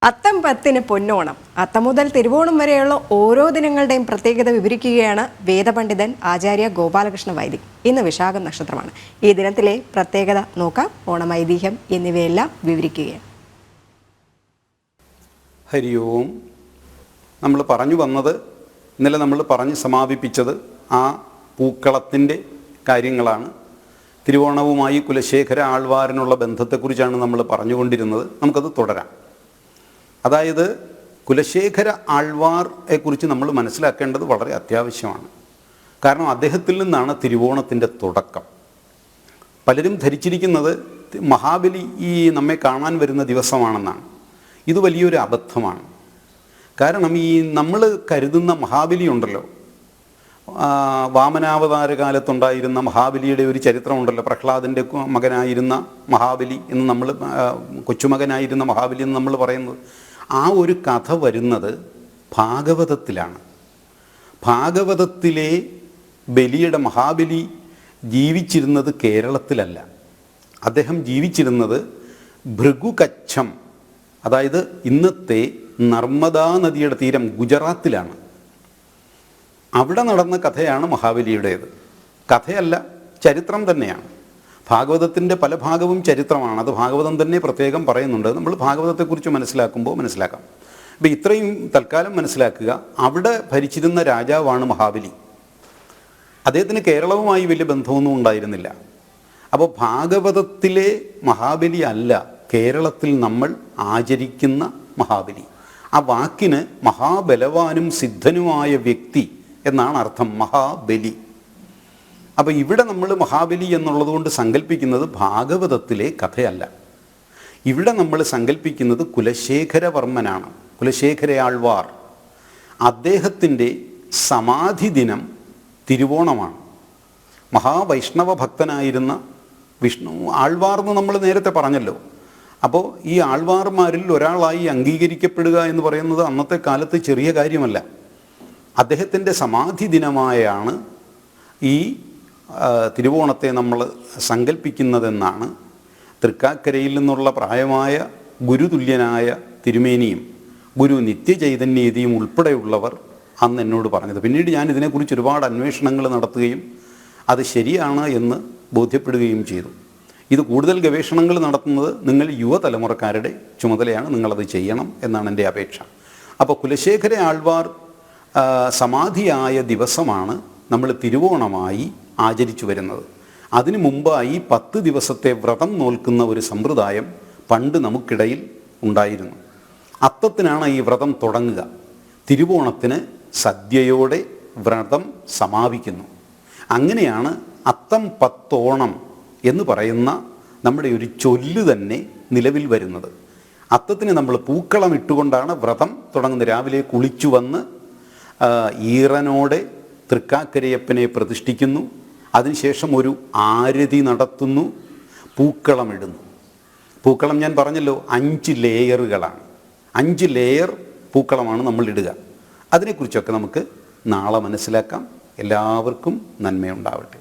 അത്തം 10-ന് പൊന്നോണം. അത്തം മുതൽ തിരുവോണം വരെയുള്ള ഓരോ ദിനങ്ങളുടെയും പ്രത്യേകത വിവരിക്കുകയാണ് വേദപണ്ഡിതൻ ആചാര്യ ഗോപാലകൃഷ്ണ വൈദിക്. ഇന്ന് വിശാഖം നക്ഷത്രമാണ്. ഈ ദിനത്തിലെ പ്രത്യേകത നോക്കാം. ഓണം, ഐതിഹ്യം എന്നിവയെല്ലാം വിവരിക്കുകയാണ്. ഹരി ഓം. നമ്മൾ പറഞ്ഞു വന്നത്, ഇന്നലെ നമ്മൾ പറഞ്ഞ് സമാപിപ്പിച്ചത് ആ പൂക്കളത്തിൻ്റെ കാര്യങ്ങളാണ്. തിരുവോണവുമായി കുലശേഖര ആൾവാറിനുള്ള ബന്ധത്തെക്കുറിച്ചാണ് നമ്മൾ പറഞ്ഞുകൊണ്ടിരുന്നത്. നമുക്കത് തുടരാം. അതായത് കുലശേഖര ആൾവാറെ കുറിച്ച് നമ്മൾ മനസ്സിലാക്കേണ്ടത് വളരെ അത്യാവശ്യമാണ്. കാരണം അദ്ദേഹത്തിൽ നിന്നാണ് തിരുവോണത്തിൻ്റെ തുടക്കം. പലരും ധരിച്ചിരിക്കുന്നത് മഹാബലി നമ്മെ കാണാൻ വരുന്ന ദിവസമാണെന്നാണ്. ഇത് വലിയൊരു അബദ്ധമാണ്. കാരണം നമ്മൾ കരുതുന്ന മഹാബലി ഉണ്ടല്ലോ, വാമനാവതാര കാലത്തുണ്ടായിരുന്ന മഹാബലിയുടെ ഒരു ചരിത്രമുണ്ടല്ലോ. പ്രഹ്ലാദൻ്റെ മകനായിരുന്ന മഹാബലി എന്ന് നമ്മൾ, കൊച്ചുമകനായിരുന്ന മഹാബലി എന്ന് നമ്മൾ പറയുന്നത്, ആ ഒരു കഥ വരുന്നത് ഭാഗവതത്തിലാണ്. ഭാഗവതത്തിലെ മഹാബലി ജീവിച്ചിരുന്നത് കേരളത്തിലല്ല. അദ്ദേഹം ജീവിച്ചിരുന്നത് ഭൃഗുകച്ഛം, അതായത് ഇന്നത്തെ നർമ്മദാ നദിയുടെ തീരം, ഗുജറാത്തിലാണ്. അവിടെ നടന്ന കഥയാണ് മഹാബലിയുടേത്. കഥയല്ല, ചരിത്രം തന്നെയാണ്. ഭാഗവതത്തിൻ്റെ പല ഭാഗവും ചരിത്രമാണ്. അത് ഭാഗവതം തന്നെ പ്രത്യേകം പറയുന്നുണ്ട്. നമ്മൾ ഭാഗവതത്തെക്കുറിച്ച് മനസ്സിലാക്കുമ്പോൾ മനസ്സിലാക്കാം. അപ്പോൾ ഇത്രയും തൽക്കാലം മനസ്സിലാക്കുക. അവിടെ ഭരിച്ചിരുന്ന രാജാവാണ് മഹാബലി. അദ്ദേഹത്തിന് കേരളവുമായി വലിയ ബന്ധമൊന്നും ഉണ്ടായിരുന്നില്ല. അപ്പോൾ ഭാഗവതത്തിലെ മഹാബലി അല്ല കേരളത്തിൽ നമ്മൾ ആചരിക്കുന്ന മഹാബലി. ആ വാക്കിന് മഹാബലവാനും സിദ്ധനുമായ വ്യക്തി എന്നാണ് അർത്ഥം, മഹാബലി. അപ്പോൾ ഇവിടെ നമ്മൾ മഹാബലി എന്നുള്ളത് കൊണ്ട് സങ്കല്പിക്കുന്നത് ഭാഗവതത്തിലെ കഥയല്ല. ഇവിടെ നമ്മൾ സങ്കല്പിക്കുന്നത് കുലശേഖരവർമ്മനാണ്, കുലശേഖരയാൾവാർ. അദ്ദേഹത്തിൻ്റെ സമാധി ദിനം തിരുവോണമാണ്. മഹാവൈഷ്ണവ ഭക്തനായിരുന്ന ആൾവാർ എന്ന് നമ്മൾ നേരത്തെ പറഞ്ഞല്ലോ. അപ്പോൾ ഈ ആൾവാർമാരിൽ ഒരാളായി അംഗീകരിക്കപ്പെടുക എന്ന് പറയുന്നത് അന്നത്തെ കാലത്ത് ചെറിയ കാര്യമല്ല. അദ്ദേഹത്തിൻ്റെ സമാധി ദിനമായാണ് ഈ തിരുവോണത്തെ നമ്മൾ സങ്കല്പിക്കുന്നതെന്നാണ് തൃക്കാക്കരയിൽ നിന്നുള്ള പ്രായമായ ഗുരുതുല്യനായ തിരുമേനിയും ഗുരു നിത്യചൈതന്യതിയും ഉൾപ്പെടെയുള്ളവർ അന്ന് എന്നോട് പറഞ്ഞത്. പിന്നീട് ഞാൻ ഇതിനെക്കുറിച്ച് ഒരുപാട് അന്വേഷണങ്ങൾ നടത്തുകയും അത് ശരിയാണ് എന്ന് ബോധ്യപ്പെടുകയും ചെയ്തു. ഇത് കൂടുതൽ ഗവേഷണങ്ങൾ നടത്തുന്നത് നിങ്ങൾ യുവതലമുറക്കാരുടെ ചുമതലയാണ്, നിങ്ങളത് ചെയ്യണം എന്നാണ് എൻ്റെ അപേക്ഷ. അപ്പോൾ കുലശേഖര ആൾവാർ സമാധിയായ ദിവസമാണ് നമ്മൾ തിരുവോണമായി ആചരിച്ചു വരുന്നത്. അതിനു മുമ്പായി 10 ദിവസത്തെ വ്രതം നോൽക്കുന്ന ഒരു സമ്പ്രദായം പണ്ട് നമുക്കിടയിൽ ഉണ്ടായിരുന്നു. അത്തത്തിനാണ് ഈ വ്രതം തുടങ്ങുക. തിരുവോണത്തിന് സദ്യയോടെ വ്രതം സമാപിക്കുന്നു. അങ്ങനെയാണ് അത്തം 10 ഓണം എന്ന് പറയുന്ന നമ്മുടെ ഒരു ചൊല്ല് തന്നെ നിലവിൽ വരുന്നത്. അത്തത്തിന് നമ്മൾ പൂക്കളം ഇട്ടുകൊണ്ടാണ് വ്രതം തുടങ്ങുന്നത്. രാവിലെ കുളിച്ചു വന്ന് ഈറനോടെ തൃക്കാക്കരയപ്പനെ പ്രതിഷ്ഠിക്കുന്നു. അതിനുശേഷം ഒരു ആരതി നടത്തുന്നു, പൂക്കളമിടുന്നു. പൂക്കളം ഞാൻ പറഞ്ഞല്ലോ 5 ലെയറുകളാണ്. 5 ലെയർ പൂക്കളമാണ് നമ്മൾ ഇടുക. അതിനെക്കുറിച്ചൊക്കെ നമുക്ക് നാളെ മനസ്സിലാക്കാം. എല്ലാവർക്കും നന്മയുണ്ടാവട്ടെ.